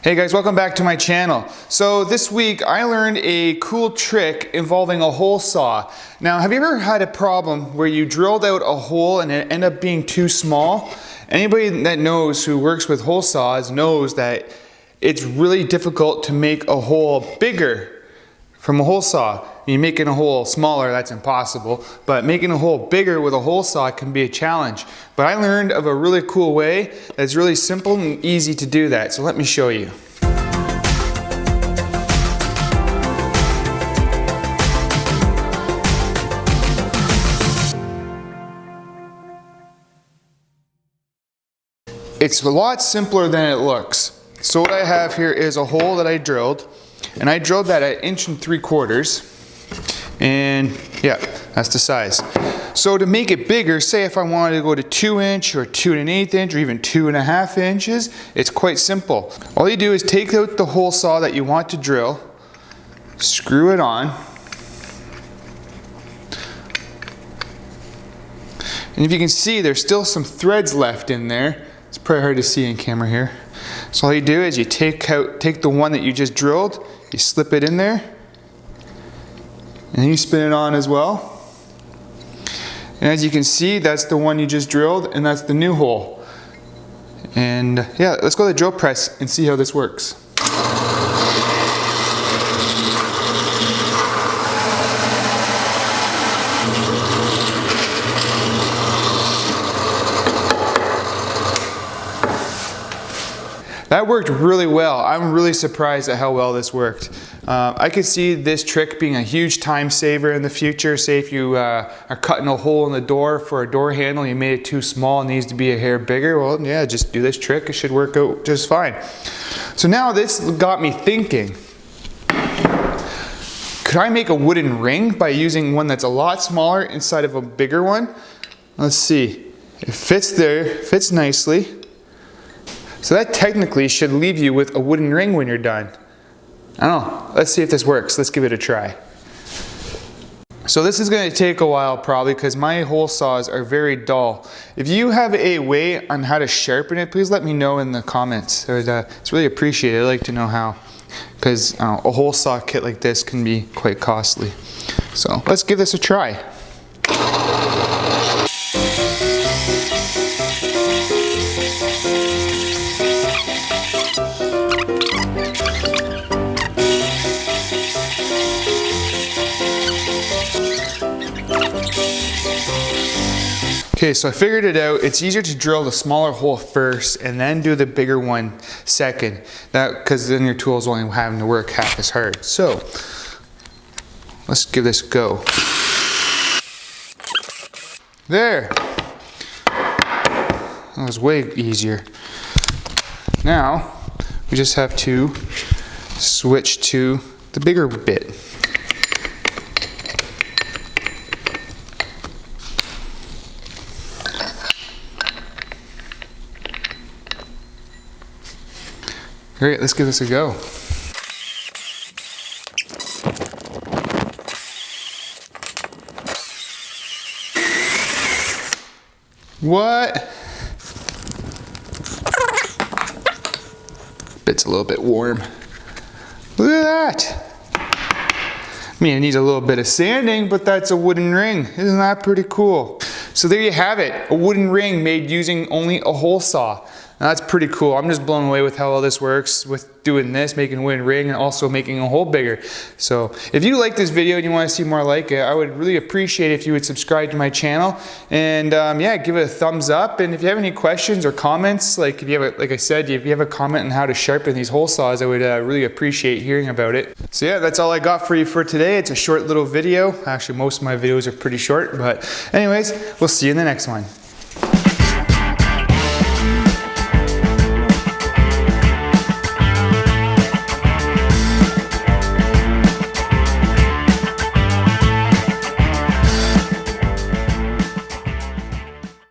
Hey guys, welcome back to my channel. So this week I learned a cool trick involving a hole saw. Now, have you ever had a problem where you drilled out a hole and it ended up being too small? Anybody that knows who works with hole saws knows that it's really difficult to make a hole bigger from a hole saw. You're making a hole smaller, that's impossible, but making a hole bigger with a hole saw can be a challenge. But I learned of a really cool way that's really simple and easy to do that, so let me show you. It's a lot simpler than it looks. So what I have here is a hole that I drilled, and I drilled that at 1 3/4 inches. And yeah, that's the size. So to make it bigger, say if I wanted to go to 2 inch or 2 1/8 inch or even 2.5 inches, it's quite simple. All you do is take out the hole saw that you want to drill, screw it on, and if you can see, there's still some threads left in there. It's pretty hard to see in camera here. So all you do is you take the one that you just drilled, you slip it in there, and then you spin it on as well. And as you can see, that's the one you just drilled, and that's the new hole. And yeah, let's go to the drill press and see how this works. That worked really well. I'm really surprised at how well this worked. I could see this trick being a huge time saver in the future. Say if you are cutting a hole in the door for a door handle, you made it too small and needs to be a hair bigger. Well, yeah, just do this trick. It should work out just fine. So now this got me thinking, could I make a wooden ring by using one that's a lot smaller inside of a bigger one? Let's see. It fits there, fits nicely. So that technically should leave you with a wooden ring when you're done. I don't know, let's see if this works. Let's give it a try. So this is going to take a while probably because my hole saws are very dull. If you have a way on how to sharpen it, please let me know in the comments. It's really appreciated. I'd like to know how, because a hole saw kit like this can be quite costly. So let's give this a try. Okay, so I figured it out. It's easier to drill the smaller hole first and then do the bigger one second. Because then your tool's only having to work half as hard. So, let's give this a go. There! That was way easier. Now, we just have to switch to the bigger bit. Great, let's give this a go. What? Bit's a little bit warm. Look at that. I mean, it needs a little bit of sanding, but that's a wooden ring. Isn't that pretty cool? So there you have it, a wooden ring made using only a hole saw. Now that's pretty cool. I'm just blown away with how well this works with doing this, making a wooden ring and also making a hole bigger. So if you like this video and you want to see more like it, I would really appreciate it if you would subscribe to my channel and yeah, give it a thumbs up. And if you have any questions or comments, like if you have like I said, if you have a comment on how to sharpen these hole saws, I would really appreciate hearing about it. So yeah, that's all I got for you for today. It's a short little video. Actually, most of my videos are pretty short, but anyways, we'll see you in the next one.